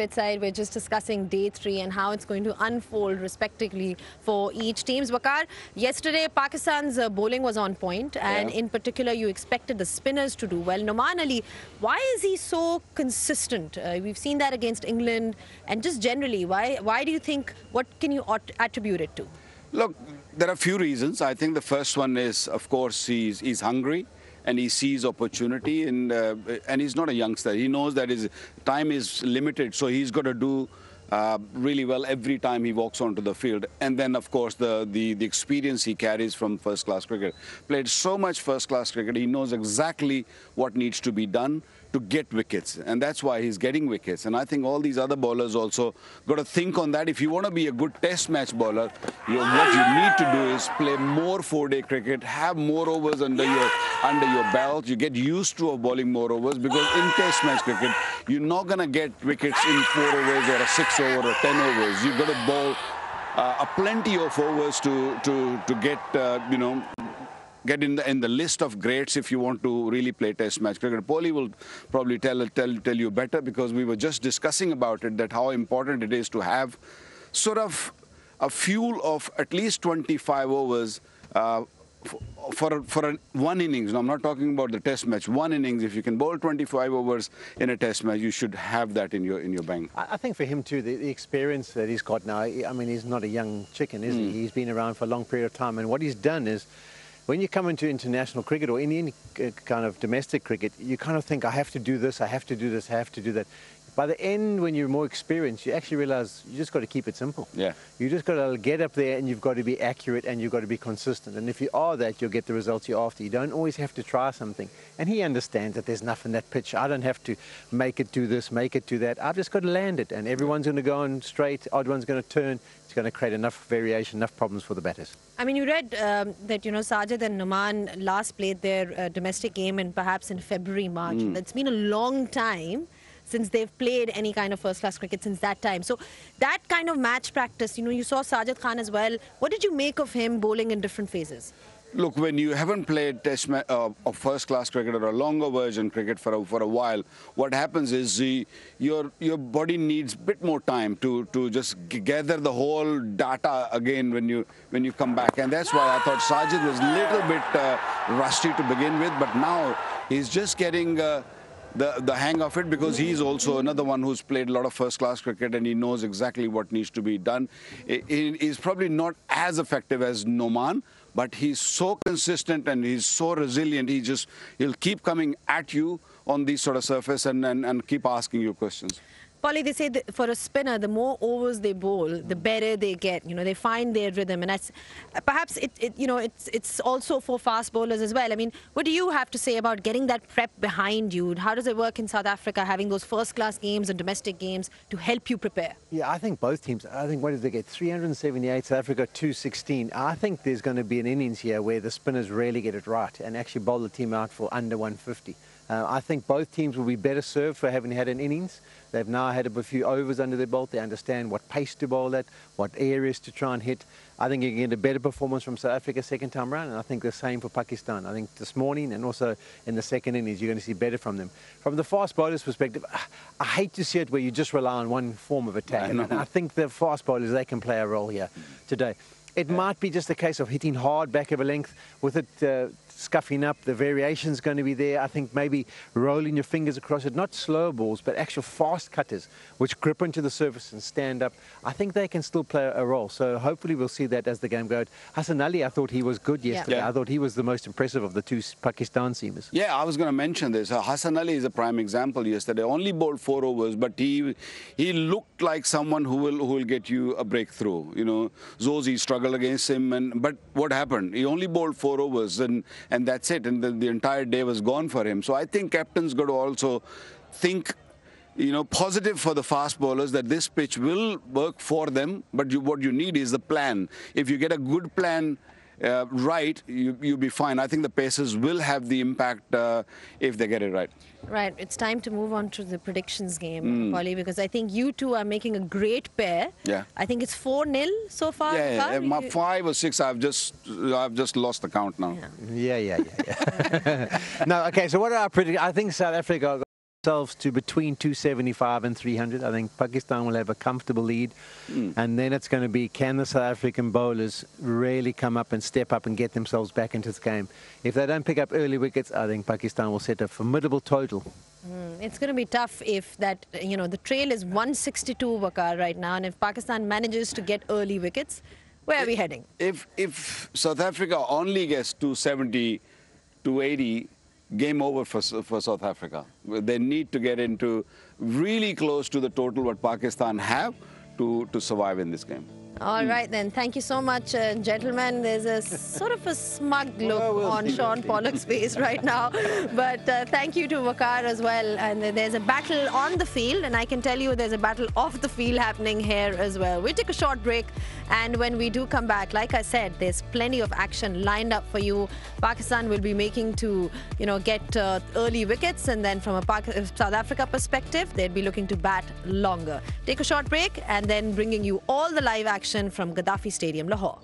pitch side. We're just discussing day 3 and how it's going to unfold respectively for each team. Waqar, yesterday Pakistan's bowling was on point, and in particular you expected the spinners to do well. Noman Ali, why is he so consistent? We've seen that against England, and just generally, why do you think, what can you attribute it to? Look, there are a few reasons. I think the first one is, of course, he's hungry and he sees opportunity, and he's not a youngster. He knows that his time is limited, so he's got to do really well every time he walks onto the field. And then, of course, the experience he carries from first-class cricket. Played so much first-class cricket, he knows exactly what needs to be done to get wickets, and that's why he's getting wickets. And I think all these other bowlers also got to think on that. If you want to be a good test match bowler, what you need to do is play more 4-day cricket, have more overs under your belt. You get used to bowling more overs, because in test match cricket, you're not going to get wickets in 4 overs or a 6 over or 10 overs. You've got to bowl a plenty of overs to get, get in the list of greats if you want to really play test match cricket. Paulie will probably tell you better, because we were just discussing about it, that how important it is to have sort of a fuel of at least 25 overs for one innings. Now, I'm not talking about the test match. One innings, if you can bowl 25 overs in a test match, you should have that in your bank. I think for him too, the experience that he's got now, I mean, he's not a young chicken, is he? He's been around for a long period of time, and what he's done is, when you come into international cricket or any kind of domestic cricket, you kind of think, I have to do this, I have to do this, I have to do that. By the end, when you're more experienced, you actually realize you just got to keep it simple. Yeah. You just got to get up there and you've got to be accurate and you've got to be consistent. And if you are that, you'll get the results you're after. You don't always have to try something. And he understands that there's enough in that pitch. I don't have to make it do this, make it do that. I've just got to land it. And everyone's going to go on straight, odd one's going to turn. It's going to create enough variation, enough problems for the batters. I mean, you read that, Sajid and Noman last played their domestic game perhaps in February, March. It's been a long time since they've played any kind of first-class cricket since that time. So that kind of match practice, you saw Sajid Khan as well. What did you make of him bowling in different phases? Look, when you haven't played test of first-class cricket or a longer version cricket for a while, what happens is your body needs a bit more time to just gather the whole data again when you come back. And that's why I thought Sajid was a little bit rusty to begin with, but now he's just getting the hang of it, because he's also another one who's played a lot of first-class cricket and he knows exactly what needs to be done. He's probably not as effective as Noman, but he's so consistent and he's so resilient. He'll keep coming at you on these sort of surface and keep asking you questions. Paulie, they say that for a spinner, the more overs they bowl, the better they get. They find their rhythm, and that's perhaps it's also for fast bowlers as well. I mean, what do you have to say about getting that prep behind you? How does it work in South Africa, having those first-class games and domestic games to help you prepare? Yeah, I think both teams. I think, what did they get? 378, South Africa 216. I think there's going to be an innings here where the spinners really get it right and actually bowl the team out for under 150. I think both teams will be better served for having had an innings. They've now had a few overs under their belt. They understand what pace to bowl at, what areas to try and hit. I think you can get a better performance from South Africa second time round, and I think the same for Pakistan. I think this morning and also in the second innings, you're going to see better from them. From the fast bowlers' perspective, I hate to see it where you just rely on one form of attack. And I think the fast bowlers, they can play a role here today. It might be just a case of hitting hard back of a length with it scuffing up. The variation's going to be there. I think maybe rolling your fingers across it, not slow balls, but actual fast cutters, which grip into the surface and stand up. I think they can still play a role. So hopefully we'll see that as the game goes. Hassan Ali, I thought he was good yesterday. Yeah. I thought he was the most impressive of the two Pakistan seamers. Yeah, I was going to mention this. Hassan Ali is a prime example yesterday. Only bowled 4 overs, but he looked like someone who will get you a breakthrough. Zozi struggled against him, but what happened? He only bowled 4 overs, and that's it. And the entire day was gone for him. So I think captains got to also think, positive for the fast bowlers, that this pitch will work for them. But what you need is the plan. If you get a good plan right, you'll be fine. I think the Pacers will have the impact if they get it right. Right. It's time to move on to the predictions game, Paulie, because I think you two are making a great pair. Yeah. I think it's 4-0 so far. Yeah. 5 or 6. I've just lost the count now. Yeah. No. Okay. So what are our predictions? I think South Africa themselves to between 275 and 300. I think Pakistan will have a comfortable lead. And then it's going to be, can the South African bowlers really come up and step up and get themselves back into the game? If they don't pick up early wickets, I think Pakistan will set a formidable total. It's going to be tough if that, the trail is 162, Waqar, right now. And if Pakistan manages to get early wickets, where are we heading? If South Africa only gets 270, 280, game over for South Africa. They need to get into really close to the total what Pakistan have to survive in this game. All right, then. Thank you so much, gentlemen. There's a sort of a smug look on Sean Pollock's face right now. But thank you to Waqar as well. And there's a battle on the field, and I can tell you there's a battle off the field happening here as well. We take a short break, and when we do come back, like I said, there's plenty of action lined up for you. Pakistan will be making to, get early wickets, and then from a South Africa perspective, they'd be looking to bat longer. Take a short break, and then bringing you all the live action from Gaddafi Stadium, Lahore.